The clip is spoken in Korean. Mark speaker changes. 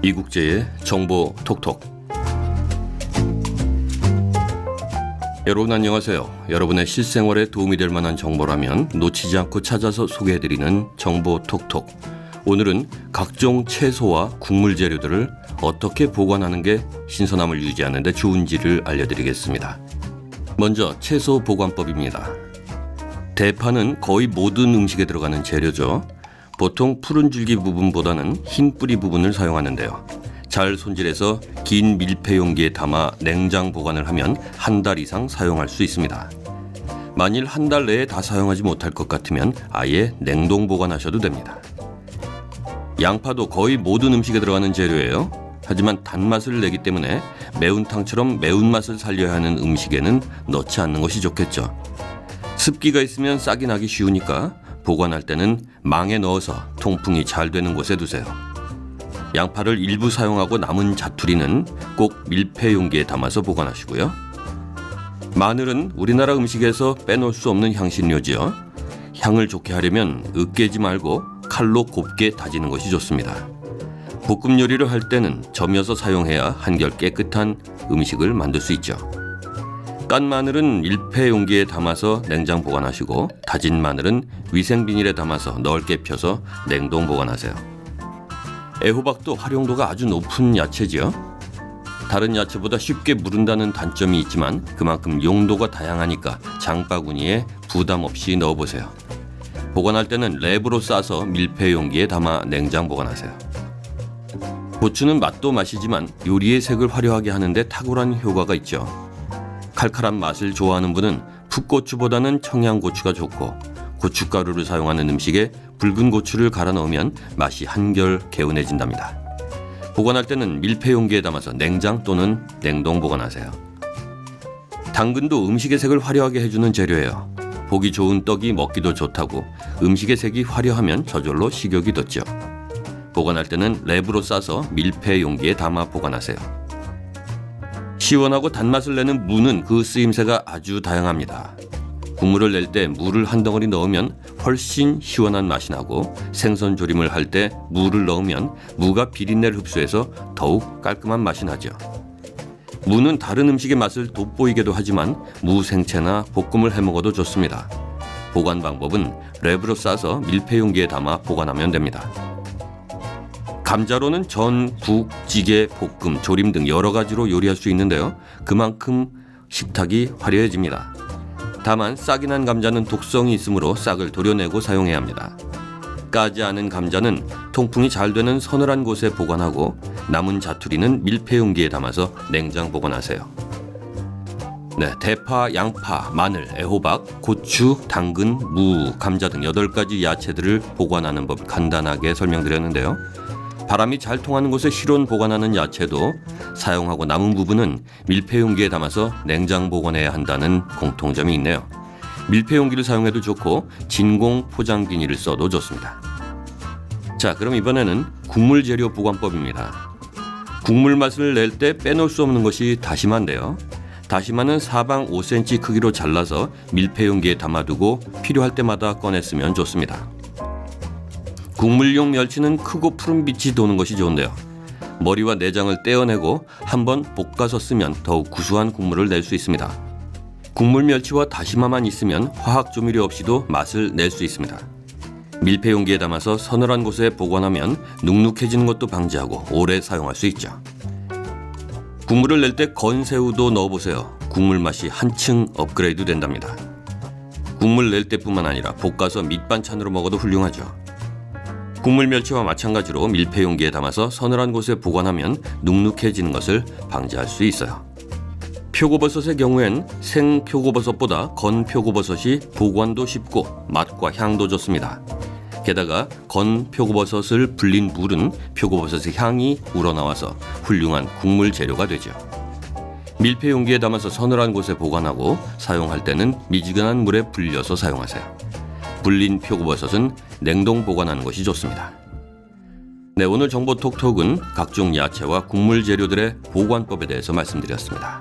Speaker 1: 이국제의 정보 톡톡. 여러분 안녕하세요. 여러분의 실생활에 도움이 될 만한 정보라면 놓치지 않고 찾아서 소개해드리는 정보 톡톡. 오늘은 각종 채소와 국물 재료들을 어떻게 보관하는 게 신선함을 유지하는 데 좋은지를 알려드리겠습니다. 먼저 채소 보관법입니다. 대파는 거의 모든 음식에 들어가는 재료죠. 보통 푸른 줄기 부분보다는 흰 뿌리 부분을 사용하는데요. 잘 손질해서 긴 밀폐 용기에 담아 냉장 보관을 하면 한 달 이상 사용할 수 있습니다. 만일 한 달 내에 다 사용하지 못할 것 같으면 아예 냉동 보관하셔도 됩니다. 양파도 거의 모든 음식에 들어가는 재료예요. 하지만 단맛을 내기 때문에 매운탕처럼 매운맛을 살려야 하는 음식에는 넣지 않는 것이 좋겠죠. 습기가 있으면 싹이 나기 쉬우니까 보관할 때는 망에 넣어서 통풍이 잘 되는 곳에 두세요. 양파를 일부 사용하고 남은 자투리는 꼭 밀폐 용기에 담아서 보관하시고요. 마늘은 우리나라 음식에서 빼놓을 수 없는 향신료지요. 향을 좋게 하려면 으깨지 말고 칼로 곱게 다지는 것이 좋습니다. 볶음 요리를 할 때는 점여서 사용해야 한결 깨끗한 음식을 만들 수 있죠. 깐 마늘은 밀폐 용기에 담아서 냉장 보관하시고 다진 마늘은 위생 비닐에 담아서 넓게 펴서 냉동 보관하세요. 애호박도 활용도가 아주 높은 야채지요. 다른 야채보다 쉽게 무른다는 단점이 있지만 그만큼 용도가 다양하니까 장바구니에 부담 없이 넣어보세요. 보관할 때는 랩으로 싸서 밀폐 용기에 담아 냉장 보관하세요. 고추는 맛도 맛이지만 요리의 색을 화려하게 하는데 탁월한 효과가 있죠. 칼칼한 맛을 좋아하는 분은 풋고추보다는 청양고추가 좋고 고춧가루를 사용하는 음식에 붉은 고추를 갈아 넣으면 맛이 한결 개운해진답니다. 보관할 때는 밀폐 용기에 담아서 냉장 또는 냉동 보관하세요. 당근도 음식의 색을 화려하게 해주는 재료예요. 보기 좋은 떡이 먹기도 좋다고 음식의 색이 화려하면 저절로 식욕이 돋죠. 보관할 때는 랩으로 싸서 밀폐 용기에 담아 보관하세요. 시원하고 단맛을 내는 무는 그 쓰임새가 아주 다양합니다. 국물을 낼 때 무를 한 덩어리 넣으면 훨씬 시원한 맛이 나고 생선 조림을 할 때 무를 넣으면 무가 비린내를 흡수해서 더욱 깔끔한 맛이 나죠. 무는 다른 음식의 맛을 돋보이게도 하지만 무 생채나 볶음을 해먹어도 좋습니다. 보관 방법은 랩으로 싸서 밀폐 용기에 담아 보관하면 됩니다. 감자로는 전, 국, 찌개, 볶음, 조림 등 여러 가지로 요리할 수 있는데요. 그만큼 식탁이 화려해집니다. 다만 싹이 난 감자는 독성이 있으므로 싹을 도려내고 사용해야 합니다. 까지 않은 감자는 통풍이 잘 되는 서늘한 곳에 보관하고 남은 자투리는 밀폐 용기에 담아서 냉장 보관하세요. 대파, 양파, 마늘, 애호박, 고추, 당근, 무, 감자 등 8가지 야채들을 보관하는 법 간단하게 설명드렸는데요. 바람이 잘 통하는 곳에 실온 보관하는 야채도 사용하고 남은 부분은 밀폐 용기에 담아서 냉장 보관해야 한다는 공통점이 있네요. 밀폐 용기를 사용해도 좋고 진공 포장 비닐을 써도 좋습니다. 자, 그럼 이번에는 국물 재료 보관법입니다. 국물 맛을 낼 때 빼놓을 수 없는 것이 다시마인데요. 다시마는 사방 5cm 크기로 잘라서 밀폐 용기에 담아두고 필요할 때마다 꺼내 쓰면 좋습니다. 국물용 멸치는 크고 푸른 빛이 도는 것이 좋은데요. 머리와 내장을 떼어내고 한번 볶아서 쓰면 더욱 구수한 국물을 낼 수 있습니다. 국물 멸치와 다시마만 있으면 화학 조미료 없이도 맛을 낼 수 있습니다. 밀폐 용기에 담아서 서늘한 곳에 보관하면 눅눅해지는 것도 방지하고 오래 사용할 수 있죠. 국물을 낼 때 건새우도 넣어보세요. 국물 맛이 한층 업그레이드 된답니다. 국물 낼 때뿐만 아니라 볶아서 밑반찬으로 먹어도 훌륭하죠. 국물 멸치와 마찬가지로 밀폐 용기에 담아서 서늘한 곳에 보관하면 눅눅해지는 것을 방지할 수 있어요. 표고버섯의 경우엔 생 표고버섯보다 건 표고버섯이 보관도 쉽고 맛과 향도 좋습니다. 게다가 건 표고버섯을 불린 물은 표고버섯의 향이 우러나와서 훌륭한 국물 재료가 되죠. 밀폐 용기에 담아서 서늘한 곳에 보관하고 사용할 때는 미지근한 물에 불려서 사용하세요. 불린 표고버섯은 냉동 보관하는 것이 좋습니다. 오늘 정보 톡톡은 각종 야채와 국물 재료들의 보관법에 대해서 말씀드렸습니다.